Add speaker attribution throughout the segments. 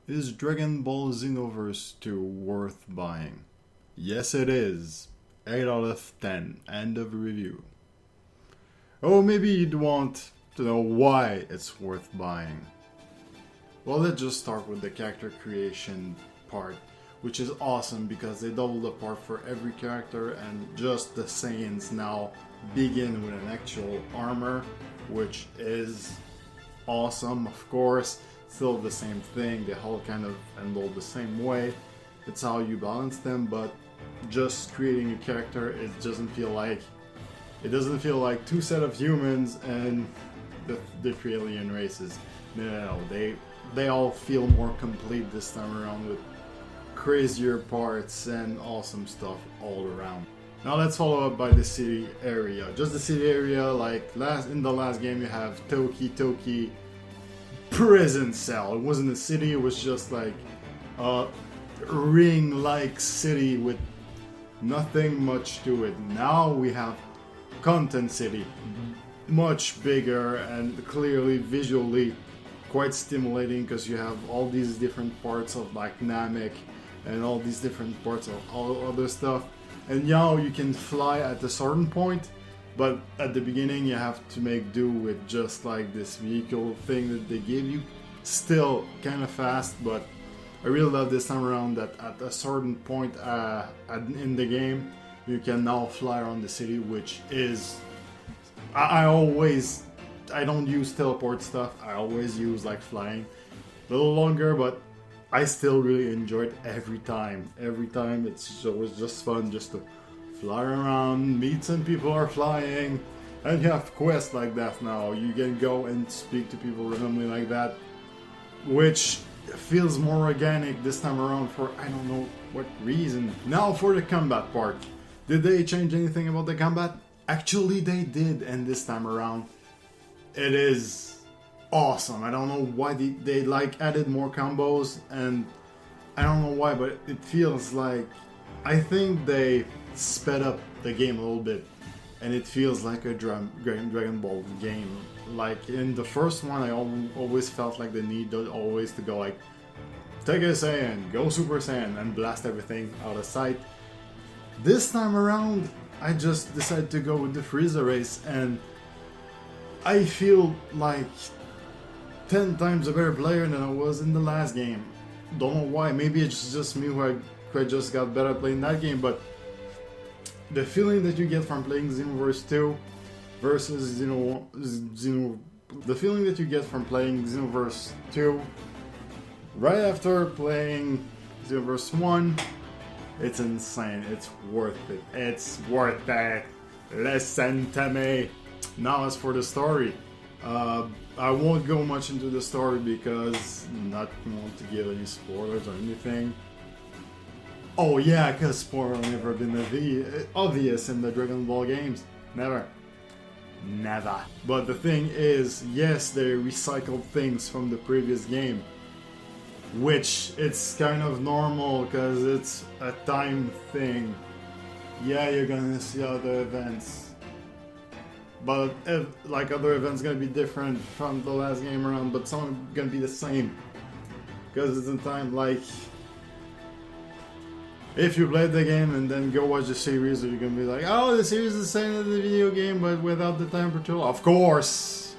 Speaker 1: Is Dragon Ball Xenoverse 2 worth buying? Yes, it is. 8 out of 10. End of review. Oh, maybe you'd want to know why it's worth buying. Well, let's just start with the character creation part, which is awesome because they double the part for every character, and just the Saiyans now begin with an actual armor, which is awesome. Of course, still the same thing, they all kind of handle the same way. It's how you balance them, but just creating a character, it doesn't feel like two set of humans and the three alien races. No, they all feel more complete this time around with crazier parts and awesome stuff all around. Now let's follow up by the city area. Just the city area, like in the last game you have Toki prison cell. It wasn't a city, it was just like a ring-like city with nothing much to it. Now we have Content City, much bigger and clearly visually quite stimulating because you have all these different parts of like Namek and all these different parts of all other stuff. And now you can fly at a certain point, but at the beginning you have to make do with just like this vehicle thing that they give you. Still kind of fast, but I really love this time around that at a certain point in the game you can now fly around the city, which is I don't use teleport stuff. I always use like flying a little longer, but I still really enjoy it every time. Every time it's always just fun just to fly around, meet some people who are flying, and you have quests like that now. You can go and speak to people randomly like that, which feels more organic this time around for I don't know what reason. Now for the combat part. Did they change anything about the combat? Actually they did, and this time around it is awesome. I don't know why they like added more combos, and I don't know why, but it feels like I think they sped up the game a little bit, and it feels like a Dragon Ball game. Like in the first one, I always felt like the need always to go like take a Saiyan, go Super Saiyan, and blast everything out of sight. This time around, I just decided to go with the Frieza race, and I feel like 10 times a better player than I was in the last game. Don't know why, maybe it's just me who I just got better playing that game, but the feeling that you get from playing Xenoverse 2 versus the feeling that you get from playing Xenoverse 2 right after playing Xenoverse 1, it's insane. It's worth it. It's worth it. Listen to me. Now as for the story, I won't go much into the story because not want to give any spoilers or anything. Oh yeah, because spoiler never been obvious in the Dragon Ball games. Never. But the thing is, yes, they recycled things from the previous game, which it's kind of normal because it's a time thing. Yeah, you're gonna see other events, but like other events gonna be different from the last game around, but some are gonna be the same because it's in time. Like if you played the game and then go watch the series, you're gonna be like, oh, the series is the same as the video game but without the time patrol. Of course,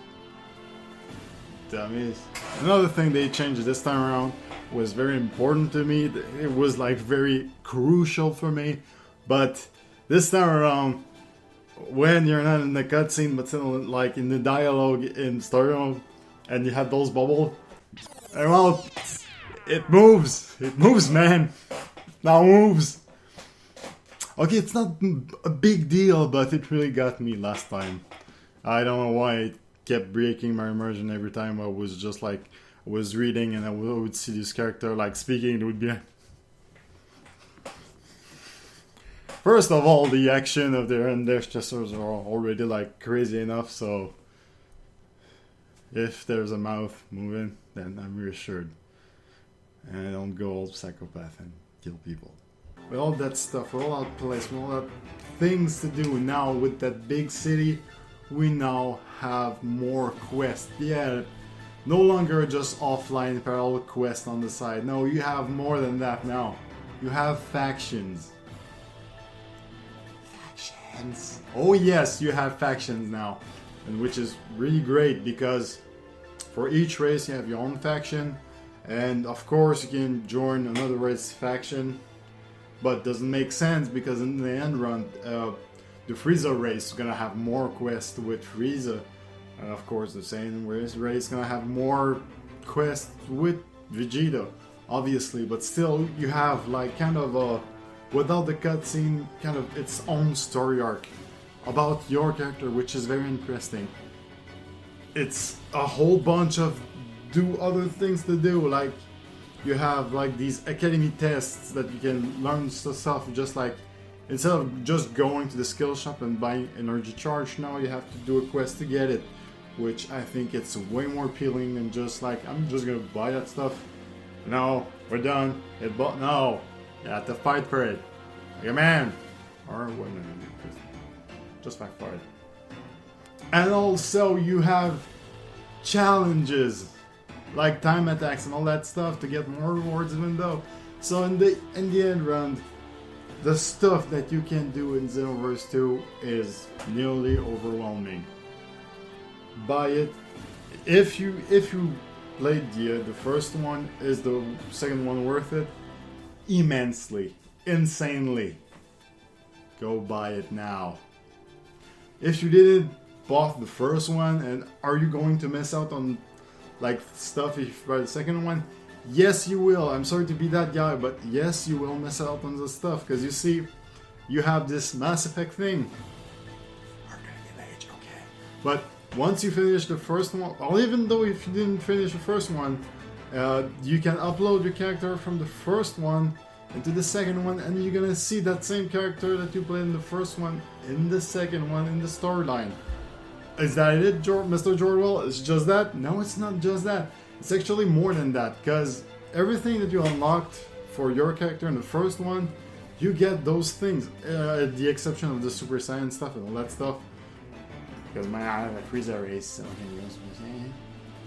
Speaker 1: dummies. Another thing they changed this time around was very important to me. It was like very crucial for me, but this time around, when you're not in the cutscene but still like in the dialogue in story mode, and you have those bubbles, and well, it moves, man, now moves. Okay, it's not a big deal, but it really got me last time. I don't know why it kept breaking my immersion every time I was just like, I was reading and I would see this character like speaking, it would be first of all, the action of their gestures are already like crazy enough, so if there's a mouth moving, then I'm reassured. And I don't go all psychopath and kill people. With all that stuff, with all that place, with all that things to do now with that big city, we now have more quests. Yeah, No longer just offline parallel quest on the side. No, you have more than that now. You have factions. Factions. Oh yes, you have factions now. And which is really great because for each race you have your own faction. And of course you can join another race faction. But doesn't make sense because in the end run, the Frieza race is gonna have more quests with Frieza. And of course the same race is gonna have more quests with Vegeta, obviously, but still you have like kind of a, without the cutscene, kind of its own story arc about your character, which is very interesting. It's a whole bunch of other things to do, like you have like these academy tests that you can learn stuff, just like instead of just going to the skill shop and buying energy charge, now you have to do a quest to get it. Which I think it's way more appealing than just like, I'm just gonna buy that stuff. No, we're done. It bought. No, you have to fight for it. Like a man. Or women. Just like fight. And also you have challenges. Like time attacks and all that stuff to get more rewards even though. So in the end run, the stuff that you can do in Xenoverse 2 is nearly overwhelming. Buy it. If you played the first one, is the second one worth it? Immensely, insanely. Go buy it now. If you didn't bought the first one, and are you going to miss out on like stuff if you buy the second one? Yes, you will. I'm sorry to be that guy, but yes, you will miss out on the stuff because you see, you have this Mass Effect thing. But once you finish the first one, or even though if you didn't finish the first one, you can upload your character from the first one into the second one, and you're gonna see that same character that you played in the first one in the second one in the storyline. Is that it, Mr. Jordwell? It's just that? No, it's not just that. It's actually more than that, because everything that you unlocked for your character in the first one, you get those things, the exception of the Super Saiyan stuff and all that stuff. Because I have a Frieza race, so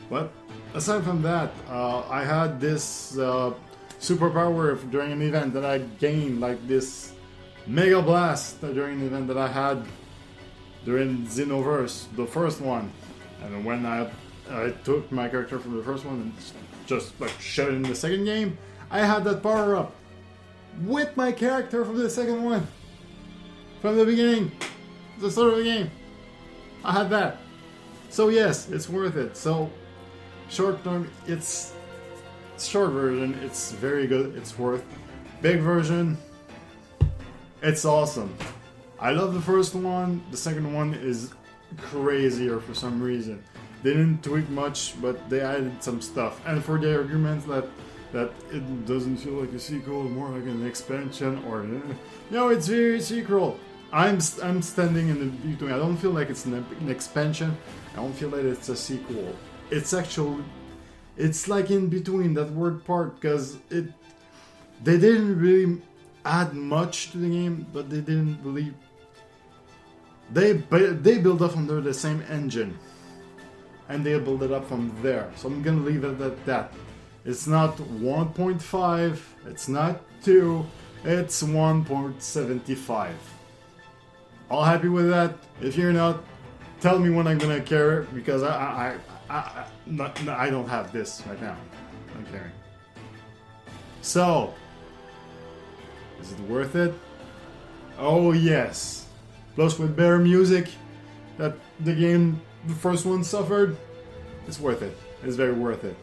Speaker 1: but aside from that, I had this superpower during an event that I gained, like this Mega Blast during an event that I had during Xenoverse, the first one. And when I took my character from the first one and just like shut it in the second game, I had that power up with my character from the second one. From the beginning, the start of the game. I had that. So yes, it's worth it. So short term, it's short version, it's very good, it's worth. Big version, it's awesome. I love the first one, the second one is crazier for some reason. They didn't tweak much, but they added some stuff. And for the argument that it doesn't feel like a sequel, more like an expansion, or no, it's very sequel. I'm standing in the between. I don't feel like it's an expansion. I don't feel like it's a sequel. It's actually, it's like in between that word part, because they didn't really add much to the game, but they didn't really. They build up under the same engine, and they build it up from there. So I'm gonna leave it at that. It's not 1.5. It's not 2. It's 1.75. All happy with that? If you're not, tell me when I'm gonna care, because I don't have this right now. I'm caring. So, is it worth it? Oh yes. Plus with better music that the game, the first one suffered, it's worth it. It's very worth it.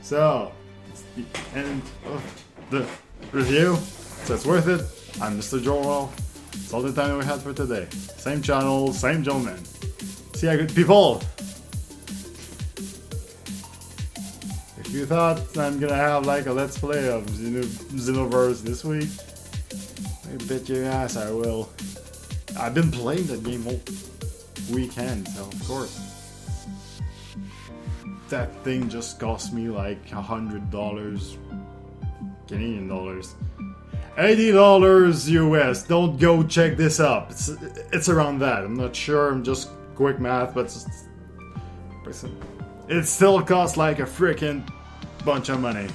Speaker 1: So, it's the end of the review. So it's worth it. I'm Mr.Jordwell. That's all the time we had for today. Same channel, same gentleman. See ya, good people! If you thought I'm gonna have like a let's play of Xenoverse this week, I bet your ass I will. I've been playing that game all weekend, so of course. That thing just cost me like $100 Canadian dollars. $80 US. Don't go check this up. It's around that. I'm not sure. I'm just quick math, but it still costs like a freaking bunch of money.